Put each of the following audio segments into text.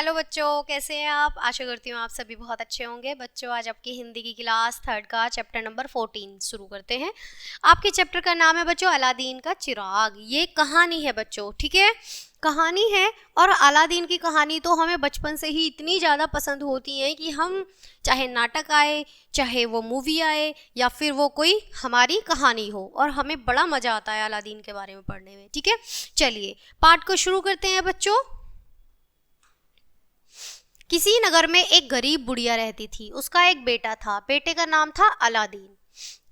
Hello बच्चों, कैसे हैं आप। आशा करती हूँ आप सभी बहुत अच्छे होंगे। बच्चों, आज आपकी हिंदी की क्लास 3rd का चैप्टर नंबर 14 शुरू करते हैं। आपके चैप्टर का नाम है बच्चों अलादीन का चिराग। ये कहानी है बच्चों, ठीक है, कहानी है। और अलादीन की कहानी तो हमें बचपन से ही इतनी ज़्यादा पसंद होती है कि हम चाहे नाटक आए, चाहे वो मूवी आए, या फिर वो कोई हमारी कहानी हो, और हमें बड़ा मज़ा आता है अलादीन के बारे में पढ़ने में। ठीक है, चलिए पाठ को शुरू करते हैं बच्चों। किसी नगर में एक गरीब बुढ़िया रहती थी। उसका एक बेटा था। बेटे का नाम था अलादीन।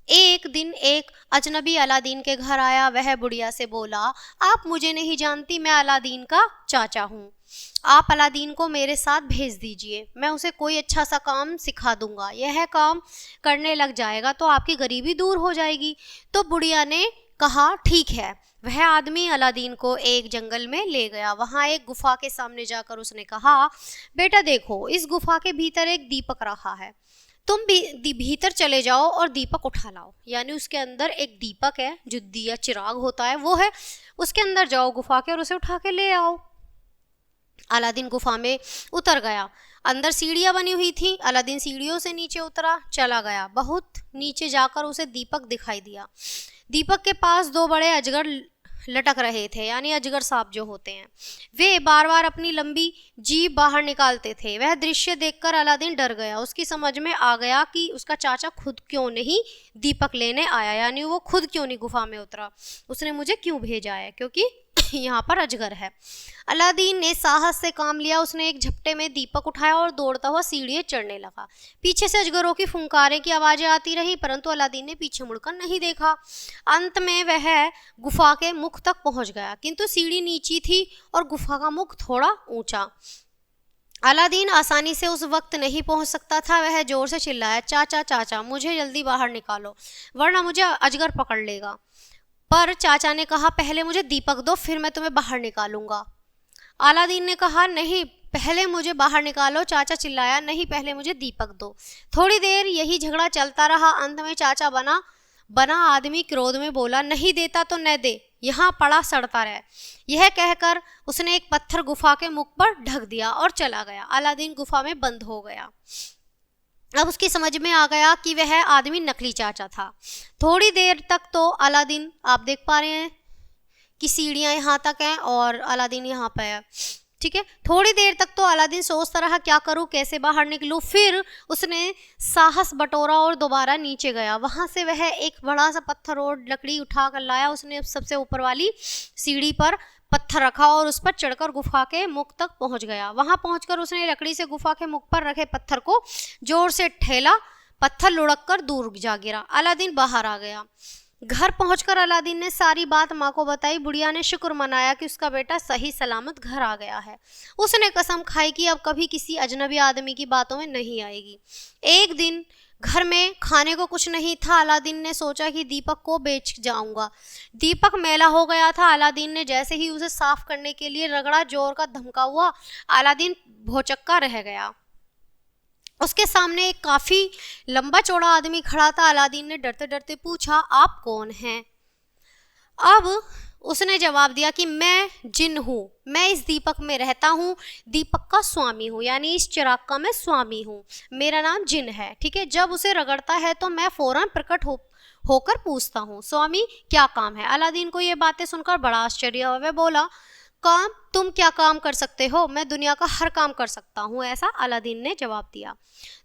एक दिन एक अजनबी अलादीन के घर आया। वह बुढ़िया से बोला, आप मुझे नहीं जानती, मैं अलादीन का चाचा हूँ। आप अलादीन को मेरे साथ भेज दीजिए, मैं उसे कोई अच्छा सा काम सिखा दूंगा। यह काम करने लग जाएगा तो आपकी गरीबी दूर हो जाएगी। तो बुढ़िया ने कहा, ठीक है। वह आदमी अलादीन को एक जंगल में ले गया। वहां एक गुफा के सामने जाकर उसने कहा, बेटा देखो, इस गुफा के भीतर एक दीपक रखा है, तुम भी भीतर चले जाओ और दीपक उठा लाओ। यानी उसके अंदर एक दीपक है, जो दिया चिराग होता है वो है, उसके अंदर जाओ गुफा के और उसे उठा के ले आओ। अलादीन गुफा में उतर गया। अंदर सीढ़ियां बनी हुई थी। अलादीन सीढ़ियों से नीचे उतरा, चला गया। बहुत नीचे जाकर उसे दीपक दिखाई दिया। दीपक के पास दो बड़े अजगर लटक रहे थे, यानी अजगर सांप जो होते हैं। वे बार बार अपनी लंबी जीभ बाहर निकालते थे। वह दृश्य देखकर अलादीन डर गया। उसकी समझ में आ गया कि उसका चाचा खुद क्यों नहीं दीपक लेने आया, यानी वो खुद क्यों नहीं गुफा में उतरा, उसने मुझे क्यों भेजा है, क्योंकि यहाँ पर अजगर है। अलादीन ने साहस से काम लिया। उसने एक झपटे में दीपक उठाया और दौड़ता हुआ सीढ़ियां चढ़ने लगा। पीछे से अजगरों की फुंकारें की आवाजें आती रही, परंतु अलादीन ने पीछे मुड़कर नहीं देखा। अंत में वह गुफा के मुख तक पहुंच गया, किंतु सीढ़ी नीची थी और गुफा का मुख थोड़ा ऊंचा। अलादीन आसानी से उस वक्त नहीं पहुंच सकता था। वह जोर से चिल्लाया, चाचा चाचा, मुझे जल्दी बाहर निकालो, वरना मुझे अजगर पकड़ लेगा। पर चाचा ने कहा, पहले मुझे दीपक दो, फिर मैं तुम्हें बाहर निकालूंगा। अलादीन ने कहा, नहीं, पहले मुझे बाहर निकालो। चाचा चिल्लाया, नहीं, पहले मुझे दीपक दो। थोड़ी देर यही झगड़ा चलता रहा। अंत में चाचा बना आदमी क्रोध में बोला, नहीं देता तो न दे, यहाँ पड़ा सड़ता रहे। यह कहकर उसने एक पत्थर गुफा के मुख पर ढक दिया और चला गया। अलादीन गुफा में बंद हो गया। अब उसकी समझ में आ गया कि वह आदमी नकली चाचा था। थोड़ी देर तक तो अलादीन, आप देख पा रहे हैं कि सीढ़ियां यहाँ तक हैं और अलादीन यहाँ पे है, ठीक है। थोड़ी देर तक तो अलादीन सोचता रहा, क्या करूँ, कैसे बाहर निकलूँ। फिर उसने साहस बटोरा और दोबारा नीचे गया। वहां से वह एक बड़ा सा पत्थर और लकड़ी उठा कर लाया। उसने सबसे ऊपर वाली सीढ़ी पर पत्थर रखा और उस पर चढ़कर गुफा के मुख तक पहुंच गया। वहां पहुंचकर उसने लकड़ी से गुफा के मुख पर रखे पत्थर को जोर से ठेला। पत्थर लुढ़क कर दूर जा गिरा। अलादीन बाहर आ गया। घर पहुंचकर अलादीन ने सारी बात माँ को बताई। बुढ़िया ने शुक्र मनाया कि उसका बेटा सही सलामत घर आ गया है। उसने कसम खाई कि अब कभी किसी अजनबी आदमी की बातों में नहीं आएगी। एक दिन घर में खाने को कुछ नहीं था। अलादीन ने सोचा कि दीपक को बेच जाऊंगा। दीपक मैला हो गया था। अलादीन ने जैसे ही उसे साफ करने के लिए रगड़ा, जोर का धमका हुआ। अलादीन भौचक्का रह गया। उसके सामने एक काफी लंबा चौड़ा आदमी खड़ा था। अलादीन ने डरते डरते पूछा, आप कौन हैं? अब उसने जवाब दिया कि मैं जिन हूँ, मैं इस दीपक में रहता हूँ, दीपक का स्वामी हूँ, यानी इस चिराग का मैं स्वामी हूँ। मेरा नाम जिन है, ठीक है। जब उसे रगड़ता है तो मैं फौरन प्रकट होकर पूछता हूँ, स्वामी क्या काम है? अलादीन को ये बातें सुनकर बड़ा आश्चर्य हुआ। वह बोला, काम? तुम क्या काम कर सकते हो? मैं दुनिया का हर काम कर सकता हूँ, ऐसा अलादीन ने जवाब दिया।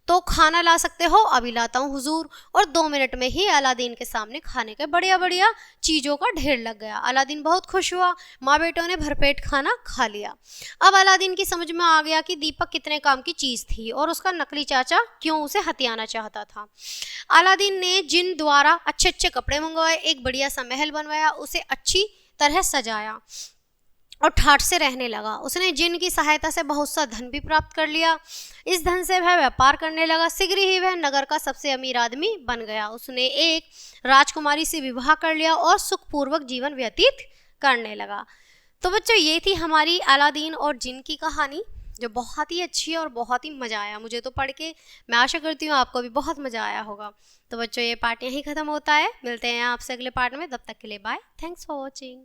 तो खाना ला सकते हो? अभी लाता हूँ हुजूर। और 2 मिनट में ही अलादीन के सामने खाने के बढ़िया बढ़िया चीज़ों का ढेर लग गया। अलादीन बहुत खुश हुआ। माँ बेटों ने भरपेट खाना खा लिया। अब अलादीन की समझ में आ गया कि दीपक कितने काम की चीज़ थी और उसका नकली चाचा क्यों उसे हथियाना चाहता था। अलादीन ने जिन द्वारा अच्छे अच्छे कपड़े मंगवाए, एक बढ़िया सा महल बनवाया, उसे अच्छी तरह सजाया और ठाठ से रहने लगा। उसने जिन की सहायता से बहुत सा धन भी प्राप्त कर लिया। इस धन से वह व्यापार करने लगा। शीघ्र ही वह नगर का सबसे अमीर आदमी बन गया। उसने एक राजकुमारी से विवाह कर लिया और सुखपूर्वक जीवन व्यतीत करने लगा। तो बच्चों, ये थी हमारी अलादीन और जिन की कहानी, जो बहुत ही अच्छी है और बहुत ही मज़ा आया मुझे तो पढ़ के। मैं आशा करती हूँ आपको भी बहुत मज़ा आया होगा। तो बच्चों, ये पार्ट यहीं ख़त्म होता है। मिलते हैं आपसे अगले पार्ट में। तब तक के लिए बाय। Thanks for watching.